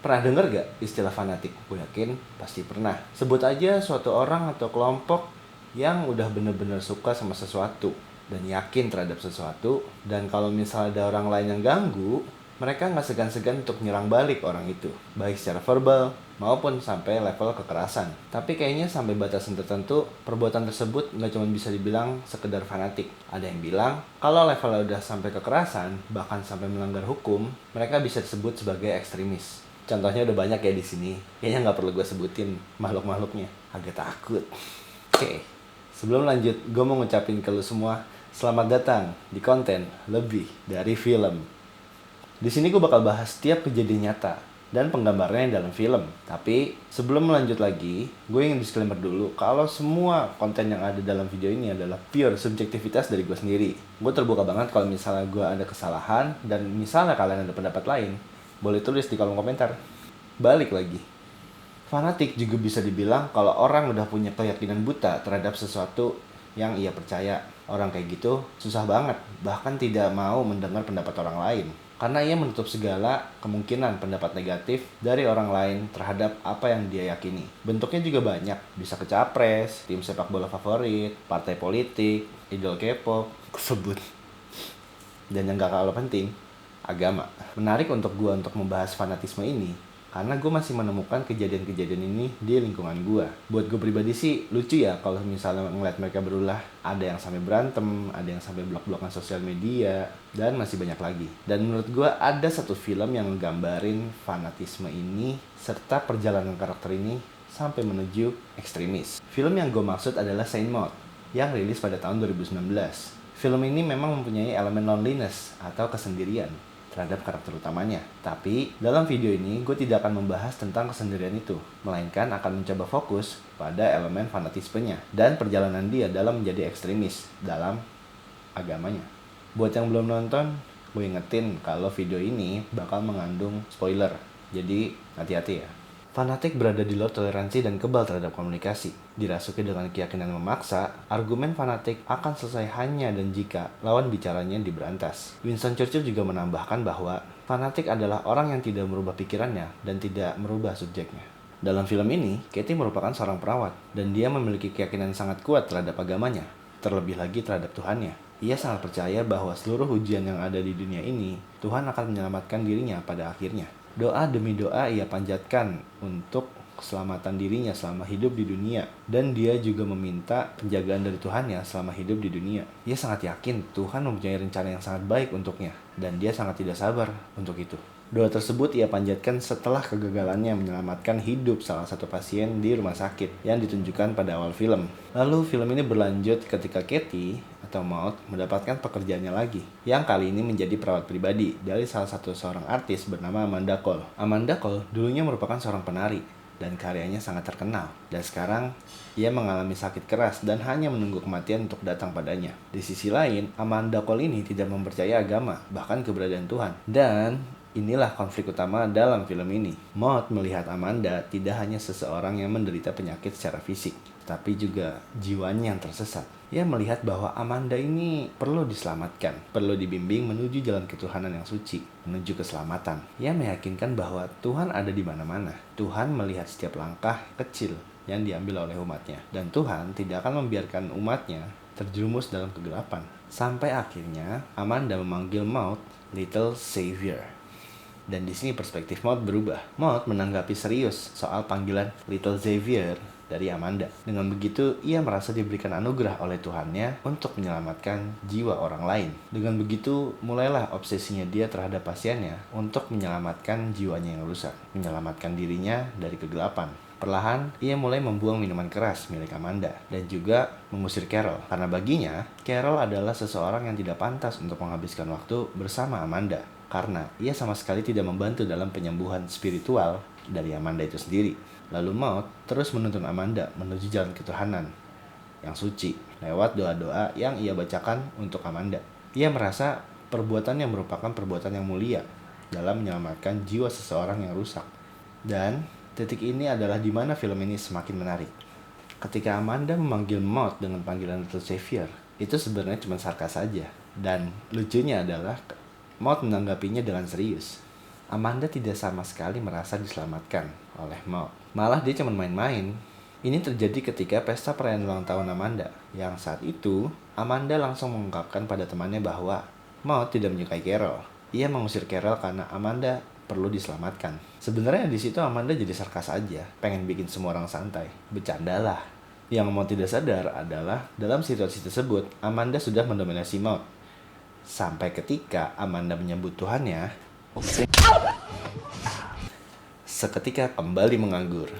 Pernah denger gak istilah fanatik? Gue yakin pasti pernah. Sebut aja suatu orang atau kelompok yang udah bener-bener suka sama sesuatu dan yakin terhadap sesuatu, dan kalau misalnya ada orang lain yang ganggu, mereka gak segan-segan untuk nyerang balik orang itu, baik secara verbal maupun sampai level kekerasan. Tapi kayaknya sampai batasan tertentu, perbuatan tersebut gak cuma bisa dibilang sekedar fanatik. Ada yang bilang kalau levelnya udah sampai kekerasan, bahkan sampai melanggar hukum, mereka bisa disebut sebagai ekstremis. Contohnya udah banyak ya di sini. Kayaknya nggak perlu gue sebutin makhluk-makhluknya. Agak takut. Oke. Sebelum lanjut, gue mau ngucapin ke lu semua, selamat datang di konten lebih dari film. Di sini gue bakal bahas setiap kejadian nyata dan penggambarnya dalam film. Tapi sebelum melanjut lagi, gue ingin disclaimer dulu kalau semua konten yang ada dalam video ini adalah pure subjektivitas dari gue sendiri. Gue terbuka banget kalau misalnya gue ada kesalahan dan misalnya kalian ada pendapat lain, boleh tulis di kolom komentar. Balik lagi. Fanatik juga bisa dibilang kalau orang udah punya keyakinan buta terhadap sesuatu yang ia percaya. Orang kayak gitu susah banget, bahkan tidak mau mendengar pendapat orang lain. Karena ia menutup segala kemungkinan pendapat negatif dari orang lain terhadap apa yang dia yakini. Bentuknya juga banyak, bisa ke capres, tim sepak bola favorit, partai politik, idol K-pop, sebut. Dan yang gak kalah penting, agama. Menarik untuk gue untuk membahas fanatisme ini karena gue masih menemukan kejadian-kejadian ini di lingkungan gue. Buat gue pribadi sih lucu ya kalau misalnya ngeliat mereka berulah. Ada yang sampai berantem, ada yang sampai blok-blokan sosial media, dan masih banyak lagi. Dan menurut gue ada satu film yang nggambarin fanatisme ini serta perjalanan karakter ini sampai menuju ekstremis. Film yang gue maksud adalah Saint Maud yang rilis pada tahun 2019. Film ini memang mempunyai elemen loneliness atau kesendirian terhadap karakter utamanya. Tapi dalam video ini gue tidak akan membahas tentang kesendirian itu, melainkan akan mencoba fokus pada elemen fanatismenya dan perjalanan dia dalam menjadi ekstremis dalam agamanya. Buat yang belum nonton, gue ingetin kalau video ini bakal mengandung spoiler, jadi hati-hati ya. Fanatik berada di luar toleransi dan kebal terhadap komunikasi. Dirasuki dengan keyakinan memaksa, argumen fanatik akan selesai hanya dan jika lawan bicaranya diberantas. Winston Churchill juga menambahkan bahwa fanatik adalah orang yang tidak merubah pikirannya dan tidak merubah subjeknya. Dalam film ini, Katie merupakan seorang perawat dan dia memiliki keyakinan sangat kuat terhadap agamanya, terlebih lagi terhadap Tuhannya. Ia sangat percaya bahwa seluruh ujian yang ada di dunia ini, Tuhan akan menyelamatkan dirinya pada akhirnya. Doa demi doa ia panjatkan untuk keselamatan dirinya selama hidup di dunia. Dan dia juga meminta penjagaan dari Tuhannya selama hidup di dunia. Ia sangat yakin Tuhan mempunyai rencana yang sangat baik untuknya. Dan dia sangat tidak sabar untuk itu. Doa tersebut ia panjatkan setelah kegagalannya menyelamatkan hidup salah satu pasien di rumah sakit yang ditunjukkan pada awal film. Lalu film ini berlanjut ketika Katie atau Maud mendapatkan pekerjaannya lagi, yang kali ini menjadi perawat pribadi dari salah satu seorang artis bernama Amanda Cole. Amanda Cole dulunya merupakan seorang penari dan karyanya sangat terkenal, dan sekarang ia mengalami sakit keras dan hanya menunggu kematian untuk datang padanya. Di sisi lain, Amanda Cole ini tidak mempercayai agama, bahkan keberadaan Tuhan. Dan inilah konflik utama dalam film ini. Maud melihat Amanda tidak hanya seseorang yang menderita penyakit secara fisik, tapi juga jiwanya yang tersesat. Ia melihat bahwa Amanda ini perlu diselamatkan, perlu dibimbing menuju jalan ketuhanan yang suci, menuju keselamatan. Ia meyakinkan bahwa Tuhan ada di mana-mana. Tuhan melihat setiap langkah kecil yang diambil oleh umatnya. Dan Tuhan tidak akan membiarkan umatnya terjerumus dalam kegelapan. Sampai akhirnya Amanda memanggil Maud Little Savior. Dan di sini perspektif Maud berubah. Maud menanggapi serius soal panggilan Little Xavier dari Amanda. Dengan begitu, ia merasa diberikan anugerah oleh Tuhannya untuk menyelamatkan jiwa orang lain. Dengan begitu, mulailah obsesinya dia terhadap pasiennya untuk menyelamatkan jiwanya yang rusak, menyelamatkan dirinya dari kegelapan. Perlahan, ia mulai membuang minuman keras milik Amanda dan juga mengusir Carol. Karena baginya, Carol adalah seseorang yang tidak pantas untuk menghabiskan waktu bersama Amanda. Karena ia sama sekali tidak membantu dalam penyembuhan spiritual dari Amanda itu sendiri. Lalu Maud terus menuntun Amanda menuju jalan ketuhanan yang suci lewat doa-doa yang ia bacakan untuk Amanda. Ia merasa perbuatannya merupakan perbuatan yang mulia dalam menyelamatkan jiwa seseorang yang rusak. Dan titik ini adalah di mana film ini semakin menarik. Ketika Amanda memanggil Maud dengan panggilan Little Savior, itu sebenarnya cuma sarkas saja. Dan lucunya adalah Maud menanggapinya dengan serius. Amanda tidak sama sekali merasa diselamatkan oleh Maud. Malah dia cuma main-main. Ini terjadi ketika pesta perayaan ulang tahun Amanda, yang saat itu Amanda langsung mengungkapkan pada temannya bahwa Maud tidak menyukai Carol. Ia mengusir Carol karena Amanda perlu diselamatkan. Sebenarnya di situ Amanda jadi sarkas aja, pengen bikin semua orang santai. Bercandalah. Yang Maud tidak sadar adalah dalam situasi tersebut Amanda sudah mendominasi Maud. Sampai ketika Amanda menyebut Tuhannya, seketika kembali menganggur.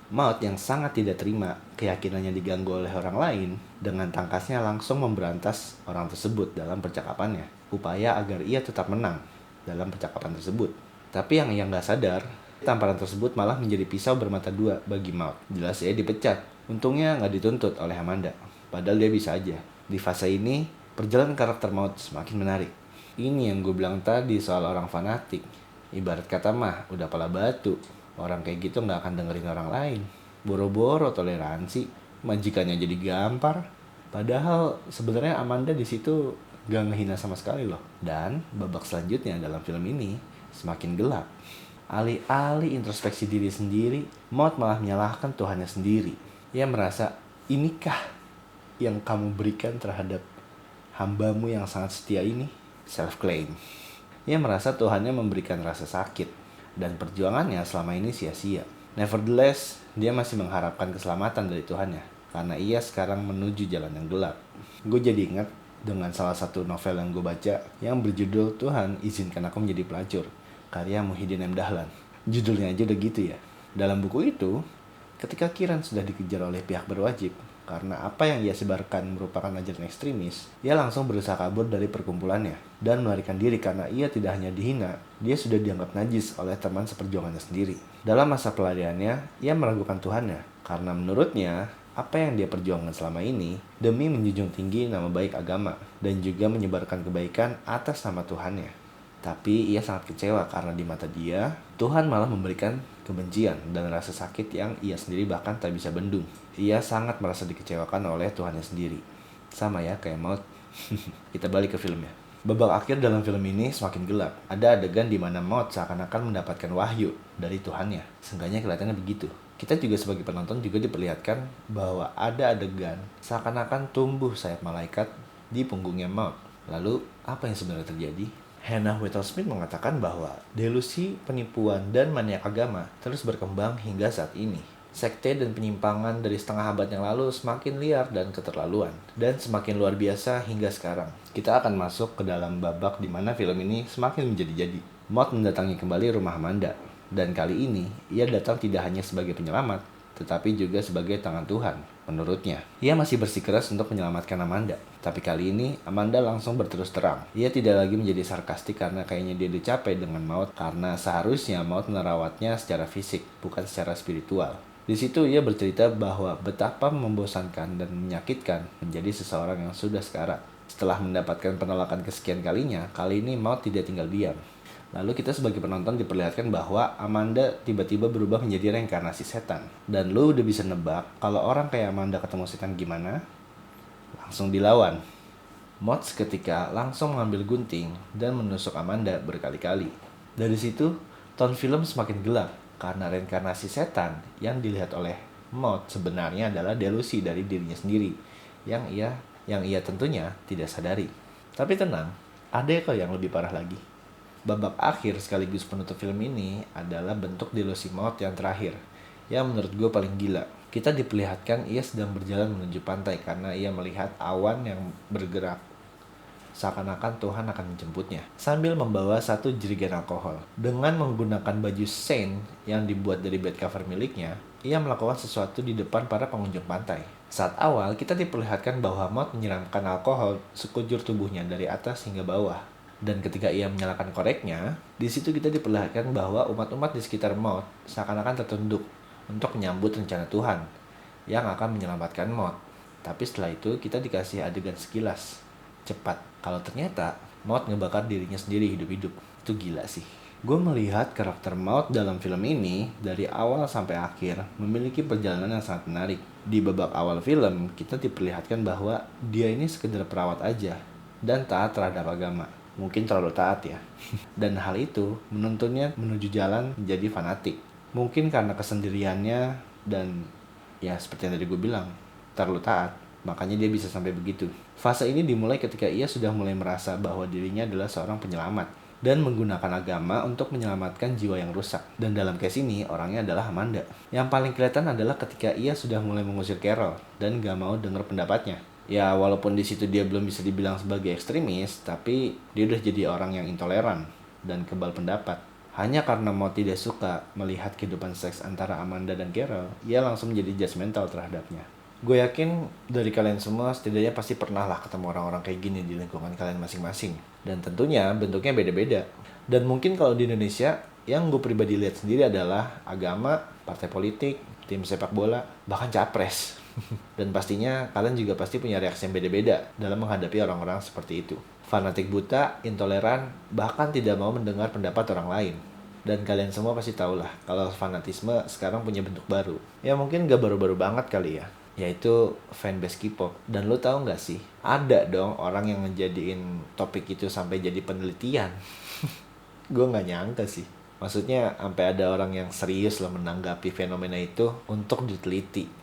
Maud yang sangat tidak terima keyakinannya diganggu oleh orang lain, dengan tangkasnya langsung memberantas orang tersebut dalam percakapannya, upaya agar ia tetap menang dalam percakapan tersebut. Tapi yang ia nggak sadar, tamparan tersebut malah menjadi pisau bermata dua bagi Maud. Jelas ia dipecat. Untungnya nggak dituntut oleh Amanda, padahal dia bisa aja. Di fase ini, perjalanan karakter Maud semakin menarik. Ini yang gue bilang tadi soal orang fanatik. Ibarat kata mah, udah pala batu. Orang kayak gitu nggak akan dengerin orang lain. Boro-boro toleransi, majikannya jadi gampar. Padahal sebenarnya Amanda di situ gak ngehina sama sekali loh. Dan babak selanjutnya dalam film ini semakin gelap. Alih-alih introspeksi diri sendiri, Maud malah menyalahkan Tuhannya sendiri. Ia merasa, inikah yang kamu berikan terhadap hambamu yang sangat setia ini? Self-claim. Ia merasa Tuhannya memberikan rasa sakit dan perjuangannya selama ini sia-sia. Nevertheless, dia masih mengharapkan keselamatan dari Tuhannya karena ia sekarang menuju jalan yang gelap. Gue jadi ingat dengan salah satu novel yang gue baca yang berjudul Tuhan Izinkan Aku Menjadi Pelacur, karya Muhyiddin M. Dahlan. Judulnya aja udah gitu ya. Dalam buku itu, ketika Kiran sudah dikejar oleh pihak berwajib karena apa yang ia sebarkan merupakan ajaran ekstremis, ia langsung berusaha kabur dari perkumpulannya dan melarikan diri karena ia tidak hanya dihina, dia sudah dianggap najis oleh teman seperjuangannya sendiri. Dalam masa pelariannya, ia meragukan Tuhannya karena menurutnya apa yang dia perjuangkan selama ini demi menjunjung tinggi nama baik agama dan juga menyebarkan kebaikan atas nama Tuhannya. Tapi ia sangat kecewa karena di mata dia, Tuhan malah memberikan kebencian dan rasa sakit yang ia sendiri bahkan tak bisa bendung. Ia sangat merasa dikecewakan oleh Tuhannya sendiri. Sama ya kayak Maud. Kita balik ke filmnya. Babak akhir dalam film ini semakin gelap. Ada adegan di mana Maud seakan-akan mendapatkan wahyu dari Tuhannya. Seenggaknya kelihatannya begitu. Kita juga sebagai penonton juga diperlihatkan bahwa ada adegan seakan-akan tumbuh sayap malaikat di punggungnya Maud. Lalu, apa yang sebenarnya terjadi? Hannah Whittle-Smith mengatakan bahwa delusi, penipuan, dan maniak agama terus berkembang hingga saat ini. Sekte dan penyimpangan dari setengah abad yang lalu semakin liar dan keterlaluan, dan semakin luar biasa hingga sekarang. Kita akan masuk ke dalam babak di mana film ini semakin menjadi-jadi. Maud mendatangi kembali rumah Amanda, dan kali ini ia datang tidak hanya sebagai penyelamat, tetapi juga sebagai tangan Tuhan. Menurutnya, ia masih bersikeras untuk menyelamatkan Amanda. Tapi kali ini, Amanda langsung berterus terang. Ia tidak lagi menjadi sarkastik karena kayaknya dia dicapai dengan Maud, karena seharusnya Maud merawatnya secara fisik, bukan secara spiritual. Di situ ia bercerita bahwa betapa membosankan dan menyakitkan menjadi seseorang yang sudah sekarat. Setelah mendapatkan penolakan kesekian kalinya, kali ini Maud tidak tinggal diam. Lalu kita sebagai penonton diperlihatkan bahwa Amanda tiba-tiba berubah menjadi reinkarnasi setan. Dan lu udah bisa nebak kalau orang kayak Amanda ketemu setan gimana? Langsung dilawan. Maud seketika langsung mengambil gunting dan menusuk Amanda berkali-kali. Dari situ, tone film semakin gelap karena reinkarnasi setan yang dilihat oleh Maud sebenarnya adalah delusi dari dirinya sendiri yang ia tentunya tidak sadari. Tapi tenang, ada kok yang lebih parah lagi. Babak akhir sekaligus penutup film ini adalah bentuk delusi Maud yang terakhir, yang menurut gue paling gila. Kita diperlihatkan ia sedang berjalan menuju pantai karena ia melihat awan yang bergerak, seakan-akan Tuhan akan menjemputnya, sambil membawa satu jerigen alkohol. Dengan menggunakan baju Saint yang dibuat dari bed cover miliknya, ia melakukan sesuatu di depan para pengunjung pantai. Saat awal, kita diperlihatkan bahwa Maud menyiramkan alkohol sekujur tubuhnya dari atas hingga bawah. Dan ketika ia menyalakan koreknya, di situ kita diperlihatkan bahwa umat-umat di sekitar Maud seakan-akan tertunduk untuk menyambut rencana Tuhan yang akan menyelamatkan Maud. Tapi setelah itu kita dikasih adegan sekilas, cepat. Kalau ternyata Maud ngebakar dirinya sendiri hidup-hidup. Itu gila sih. Gue melihat karakter Maud dalam film ini dari awal sampai akhir memiliki perjalanan yang sangat menarik. Di babak awal film, kita diperlihatkan bahwa dia ini sekedar perawat aja dan taat terhadap agama. mungkin terlalu taat ya. Dan hal itu menuntunnya menuju jalan menjadi fanatik. Mungkin karena kesendiriannya dan ya seperti yang tadi gue bilang, terlalu taat. Makanya dia bisa sampai begitu. Fase ini dimulai ketika ia sudah mulai merasa bahwa dirinya adalah seorang penyelamat dan menggunakan agama untuk menyelamatkan jiwa yang rusak. Dan dalam case ini, orangnya adalah Amanda. Yang paling kelihatan adalah ketika ia sudah mulai mengusir Carol dan gak mau dengar pendapatnya. Ya, walaupun di situ dia belum bisa dibilang sebagai ekstremis, tapi dia udah jadi orang yang intoleran dan kebal pendapat. Hanya karena mau tidak suka melihat kehidupan seks antara Amanda dan Carol, ia langsung menjadi judgmental terhadapnya. Gue yakin dari kalian semua setidaknya pasti pernah lah ketemu orang-orang kayak gini di lingkungan kalian masing-masing. Dan tentunya bentuknya beda-beda. Dan mungkin kalau di Indonesia, yang gue pribadi lihat sendiri adalah agama, partai politik, tim sepak bola, bahkan capres. Dan pastinya kalian juga pasti punya reaksi yang beda-beda dalam menghadapi orang-orang seperti itu. Fanatik buta, intoleran, bahkan tidak mau mendengar pendapat orang lain. Dan kalian semua pasti tahu lah kalau fanatisme sekarang punya bentuk baru. Ya mungkin gak baru-baru banget kali ya, yaitu fanbase K-pop. Dan lo tahu gak sih, ada dong orang yang ngejadiin topik itu sampai jadi penelitian. Gue gak nyangka sih. Maksudnya sampai ada orang yang serius loh menanggapi fenomena itu untuk diteliti.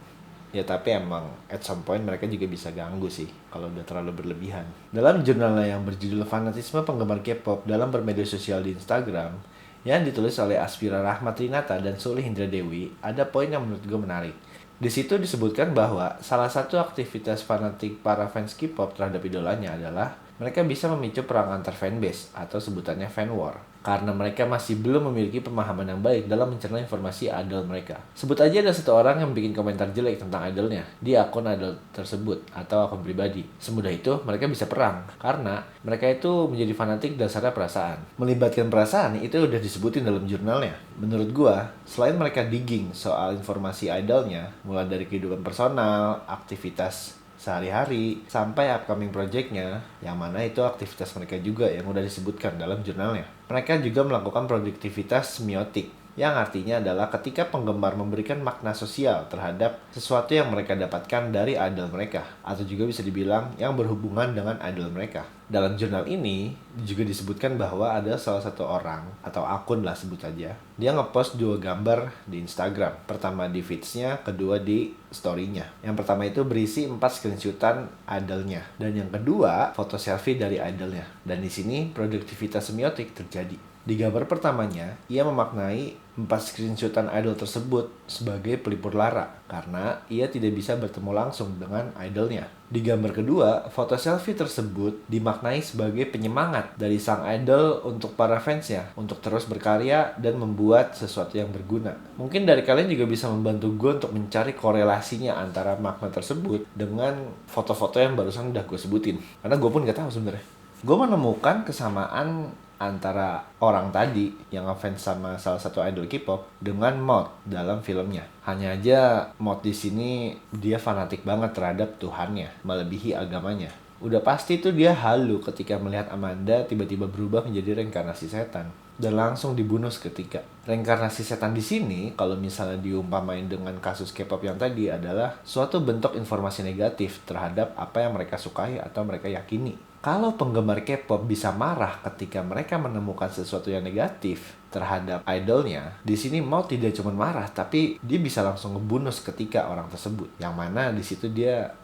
Ya tapi emang at some point mereka juga bisa ganggu sih kalau udah terlalu berlebihan. Dalam jurnalnya yang berjudul Fanatisme Penggemar K-pop dalam Bermedia Sosial di Instagram, yang ditulis oleh Aspira Rahmatrinata dan Sulih Indra Dewi, ada poin yang menurut gue menarik. Di situ disebutkan bahwa salah satu aktivitas fanatik para fans K-pop terhadap idolanya adalah mereka bisa memicu perang antar fanbase atau sebutannya fan war. Karena mereka masih belum memiliki pemahaman yang baik dalam mencerna informasi idol mereka. Sebut aja ada satu orang yang bikin komentar jelek tentang idolnya di akun idol tersebut atau akun pribadi. Semudah itu mereka bisa perang karena mereka itu menjadi fanatik dasarnya perasaan. Melibatkan perasaan itu udah disebutin dalam jurnalnya. Menurut gua, selain mereka digging soal informasi idolnya, mulai dari kehidupan personal, aktivitas sehari-hari, sampai upcoming project-nya, yang mana itu aktivitas mereka juga yang udah disebutkan dalam jurnalnya. Mereka juga melakukan produktivitas semiotik, yang artinya adalah ketika penggemar memberikan makna sosial terhadap sesuatu yang mereka dapatkan dari idol mereka, atau juga bisa dibilang yang berhubungan dengan idol mereka. Dalam jurnal ini juga disebutkan bahwa ada salah satu orang, atau akun lah sebut aja, dia ngepost 2 gambar di Instagram. Pertama di feeds-nya, kedua di story-nya. Yang pertama itu berisi 4 screenshotan idolnya, dan yang kedua foto selfie dari idolnya. Dan di sini produktivitas semiotik terjadi. Di gambar pertamanya, ia memaknai 4 screenshotan idol tersebut sebagai pelipur lara karena ia tidak bisa bertemu langsung dengan idolnya. Di gambar kedua, foto selfie tersebut dimaknai sebagai penyemangat dari sang idol untuk para fansnya untuk terus berkarya dan membuat sesuatu yang berguna. Mungkin dari kalian juga bisa membantu gue untuk mencari korelasinya antara makna tersebut dengan foto-foto yang barusan udah gue sebutin. Karena gue pun gak tahu sebenarnya. Gue menemukan kesamaan antara orang tadi yang ngefans sama salah satu idol K-pop dengan Maud dalam filmnya. Hanya aja Maud di sini dia fanatik banget terhadap Tuhannya, melebihi agamanya. Udah pasti tuh dia halu ketika melihat Amanda tiba-tiba berubah menjadi reinkarnasi setan dan langsung dibunuh seketika. Reinkarnasi setan di sini kalau misalnya diumpamain dengan kasus K-pop yang tadi adalah suatu bentuk informasi negatif terhadap apa yang mereka sukai atau mereka yakini. Kalau penggemar K-pop bisa marah ketika mereka menemukan sesuatu yang negatif terhadap idolnya, di sini mau tidak cuma marah, tapi dia bisa langsung ngebunuh seketika orang tersebut. Yang mana di situ dia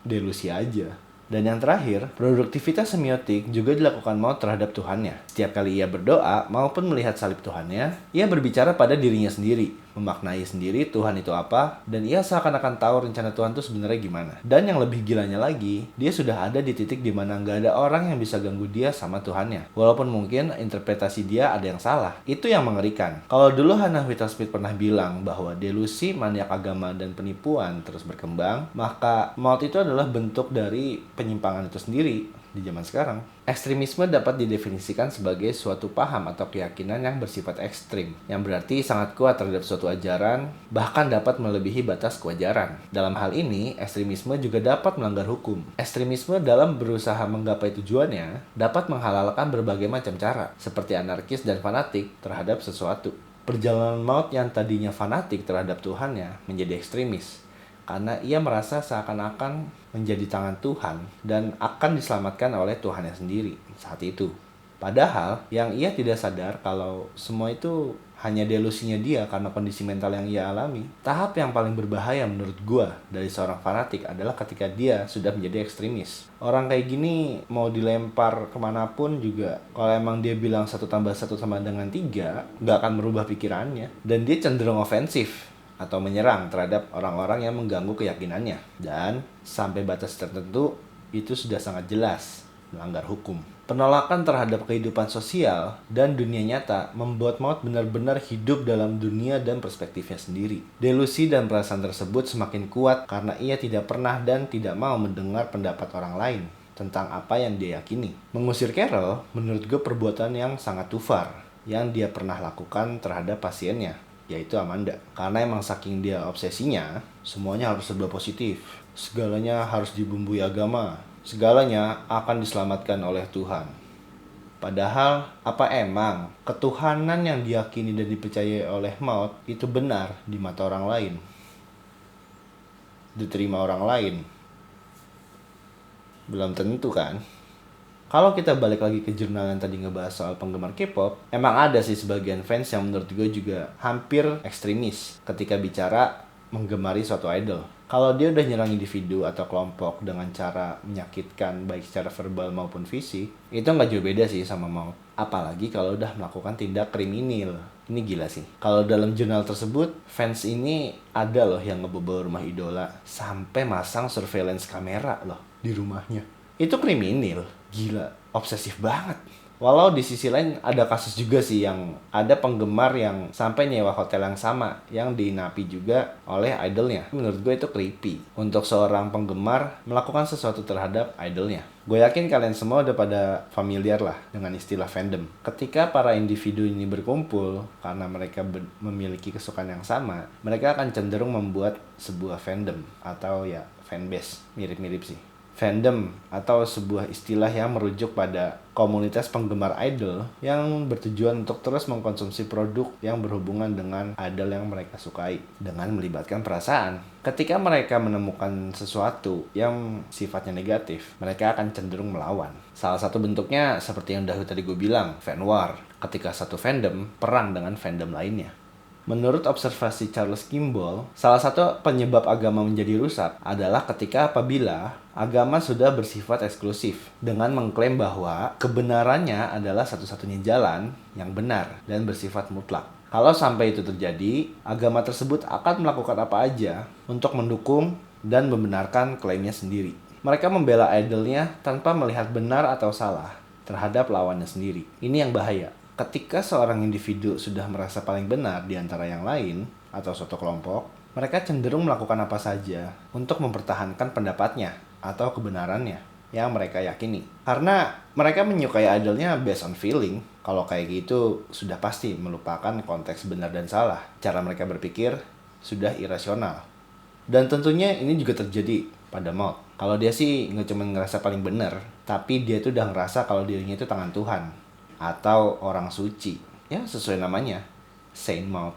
delusi aja. Dan yang terakhir, produktivitas semiotik juga dilakukan Maud terhadap Tuhannya. Setiap kali ia berdoa maupun melihat salib Tuhannya, ia berbicara pada dirinya sendiri, memaknai sendiri Tuhan itu apa, dan ia seakan-akan tahu rencana Tuhan itu sebenarnya gimana. Dan yang lebih gilanya lagi, dia sudah ada di titik dimana nggak ada orang yang bisa ganggu dia sama Tuhannya. Walaupun mungkin interpretasi dia ada yang salah. Itu yang mengerikan. Kalau dulu Hannah Whittlesmith pernah bilang bahwa delusi, maniak agama, dan penipuan terus berkembang, maka Maud itu adalah bentuk dari penyimpangan itu sendiri di zaman sekarang. Ekstremisme dapat didefinisikan sebagai suatu paham atau keyakinan yang bersifat ekstrim, yang berarti sangat kuat terhadap suatu ajaran, bahkan dapat melebihi batas kewajaran. Dalam hal ini, ekstremisme juga dapat melanggar hukum. Ekstremisme dalam berusaha menggapai tujuannya dapat menghalalkan berbagai macam cara, seperti anarkis dan fanatik terhadap sesuatu. Perjalanan Maud yang tadinya fanatik terhadap Tuhannya menjadi ekstremis. karena ia merasa seakan-akan menjadi tangan Tuhan dan akan diselamatkan oleh Tuhannya sendiri saat itu. Padahal yang ia tidak sadar kalau semua itu hanya delusinya dia karena kondisi mental yang ia alami. Tahap yang paling berbahaya menurut gua dari seorang fanatik adalah ketika dia sudah menjadi ekstremis. Orang kayak gini mau dilempar kemanapun juga, kalau emang dia bilang 1+1 sama dengan 3, nggak akan merubah pikirannya. Dan dia cenderung ofensif atau menyerang terhadap orang-orang yang mengganggu keyakinannya. Dan sampai batas tertentu itu sudah sangat jelas melanggar hukum. Penolakan terhadap kehidupan sosial dan dunia nyata membuat Maud benar-benar hidup dalam dunia dan perspektifnya sendiri. Delusi dan perasaan tersebut semakin kuat karena ia tidak pernah dan tidak mau mendengar pendapat orang lain tentang apa yang dia yakini. Mengusir Carol menurut gue perbuatan yang sangat tufar yang dia pernah lakukan terhadap pasiennya, yaitu Amanda. Karena emang saking dia obsesinya, semuanya harus serba positif. Segalanya harus dibumbui agama. Segalanya akan diselamatkan oleh Tuhan. Padahal, apa emang ketuhanan yang diyakini dan dipercayai oleh Maud itu benar di mata orang lain? Diterima orang lain? Belum tentu kan? Kalau kita balik lagi ke jurnal yang tadi ngebahas soal penggemar K-pop, emang ada sih sebagian fans yang menurut gue juga hampir ekstremis ketika bicara menggemari suatu idol. Kalau dia udah nyerang individu atau kelompok dengan cara menyakitkan baik secara verbal maupun fisik, itu nggak jauh beda sih sama Maud. Apalagi kalau udah melakukan tindak kriminal. Ini gila sih. Kalau dalam jurnal tersebut, fans ini ada loh yang ngebobol rumah idola sampai masang surveillance kamera loh di rumahnya. Itu kriminal. Gila, obsesif banget. Walau di sisi lain ada kasus juga sih yang ada penggemar yang sampai nyewa hotel yang sama yang diinapi juga oleh idolnya. Menurut gue itu creepy untuk seorang penggemar melakukan sesuatu terhadap idolnya. Gue yakin kalian semua udah pada familiar lah dengan istilah fandom. Ketika para individu ini berkumpul karena mereka memiliki kesukaan yang sama, mereka akan cenderung membuat sebuah fandom atau ya fanbase, mirip-mirip sih. Fandom atau sebuah istilah yang merujuk pada komunitas penggemar idol yang bertujuan untuk terus mengkonsumsi produk yang berhubungan dengan idol yang mereka sukai dengan melibatkan perasaan. Ketika mereka menemukan sesuatu yang sifatnya negatif, mereka akan cenderung melawan. Salah satu bentuknya seperti yang dahulu tadi gue bilang, fan war. Ketika satu fandom perang dengan fandom lainnya. Menurut observasi Charles Kimball, salah satu penyebab agama menjadi rusak adalah ketika apabila agama sudah bersifat eksklusif dengan mengklaim bahwa kebenarannya adalah satu-satunya jalan yang benar dan bersifat mutlak. Kalau sampai itu terjadi, agama tersebut akan melakukan apa aja untuk mendukung dan membenarkan klaimnya sendiri. Mereka membela idolnya tanpa melihat benar atau salah terhadap lawannya sendiri. Ini yang bahaya. Ketika seorang individu sudah merasa paling benar di antara yang lain atau suatu kelompok, mereka cenderung melakukan apa saja untuk mempertahankan pendapatnya atau kebenarannya yang mereka yakini. Karena mereka menyukai idolnya based on feeling. Kalau kayak gitu, sudah pasti melupakan konteks benar dan salah. Cara mereka berpikir sudah irasional. Dan tentunya ini juga terjadi pada Maud. Kalau dia sih nggak cuma ngerasa paling benar, tapi dia tuh udah ngerasa kalau dirinya itu tangan Tuhan atau orang suci, ya sesuai namanya, Saint Maud,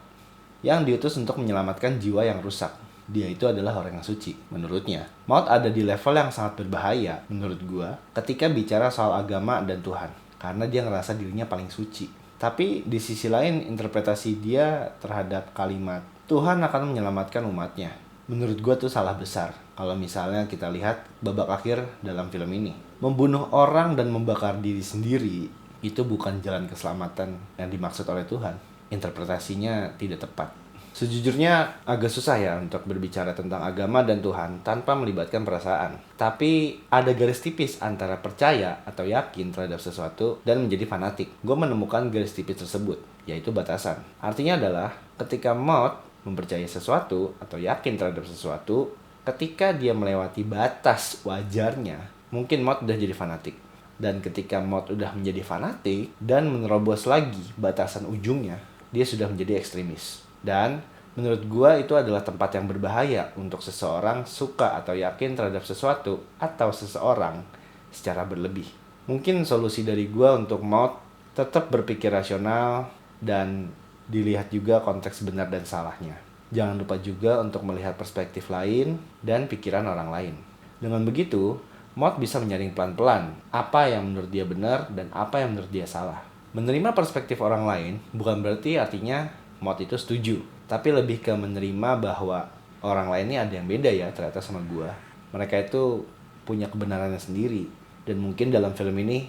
yang diutus untuk menyelamatkan jiwa yang rusak. Dia itu adalah orang yang suci, menurutnya. Maud ada di level yang sangat berbahaya, menurut gua, ketika bicara soal agama dan Tuhan, karena dia ngerasa dirinya paling suci. Tapi di sisi lain, interpretasi dia terhadap kalimat Tuhan akan menyelamatkan umatnya, menurut gua tuh salah besar. Kalau misalnya kita lihat babak akhir dalam film ini, membunuh orang dan membakar diri sendiri itu bukan jalan keselamatan yang dimaksud oleh Tuhan. Interpretasinya tidak tepat. Sejujurnya agak susah ya untuk berbicara tentang agama dan Tuhan tanpa melibatkan perasaan. Tapi ada garis tipis antara percaya atau yakin terhadap sesuatu dan menjadi fanatik. Gue menemukan garis tipis tersebut, yaitu batasan. Artinya adalah ketika Maud mempercayai sesuatu atau yakin terhadap sesuatu, ketika dia melewati batas wajarnya, mungkin Maud udah jadi fanatik. Dan ketika Maud udah menjadi fanatik dan menerobos lagi batasan ujungnya, dia sudah menjadi ekstremis. Dan menurut gua itu adalah tempat yang berbahaya untuk seseorang suka atau yakin terhadap sesuatu atau seseorang secara berlebih. Mungkin solusi dari gua untuk Maud tetap berpikir rasional dan dilihat juga konteks benar dan salahnya. Jangan lupa juga untuk melihat perspektif lain dan pikiran orang lain. Dengan begitu, Maud bisa menyaring pelan-pelan apa yang menurut dia benar dan apa yang menurut dia salah. Menerima perspektif orang lain bukan berarti artinya Maud itu setuju, tapi lebih ke menerima bahwa orang lain ini ada yang beda ya ternyata sama gua. Mereka itu punya kebenarannya sendiri, dan mungkin dalam film ini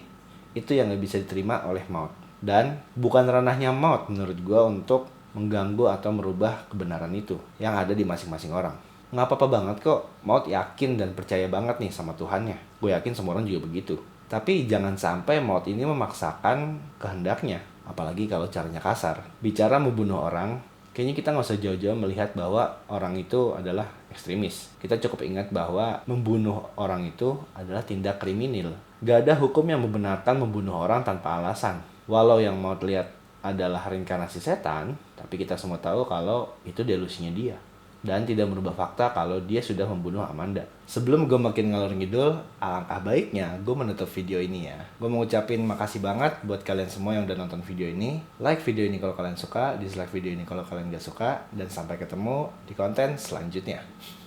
itu yang gak bisa diterima oleh Maud. Dan bukan ranahnya Maud menurut gua untuk mengganggu atau merubah kebenaran itu yang ada di masing-masing orang. Nggak apa-apa banget kok Maud yakin dan percaya banget nih sama Tuhannya. Gue yakin semua orang juga begitu. Tapi jangan sampai Maud ini memaksakan kehendaknya, apalagi kalau caranya kasar. Bicara membunuh orang, kayaknya kita nggak usah jauh-jauh melihat bahwa orang itu adalah ekstremis. Kita cukup ingat bahwa membunuh orang itu adalah tindak kriminal. Gak ada hukum yang membenarkan membunuh orang tanpa alasan. Walau yang Maud lihat adalah reinkarnasi setan, tapi kita semua tahu kalau itu delusinya dia. Dan tidak merubah fakta kalau dia sudah membunuh Amanda. Sebelum gue makin ngalor ngidul, alangkah baiknya gue menutup video ini ya. Gue mau ucapin makasih banget buat kalian semua yang udah nonton video ini. Like video ini kalau kalian suka, dislike video ini kalau kalian gak suka. Dan sampai ketemu di konten selanjutnya.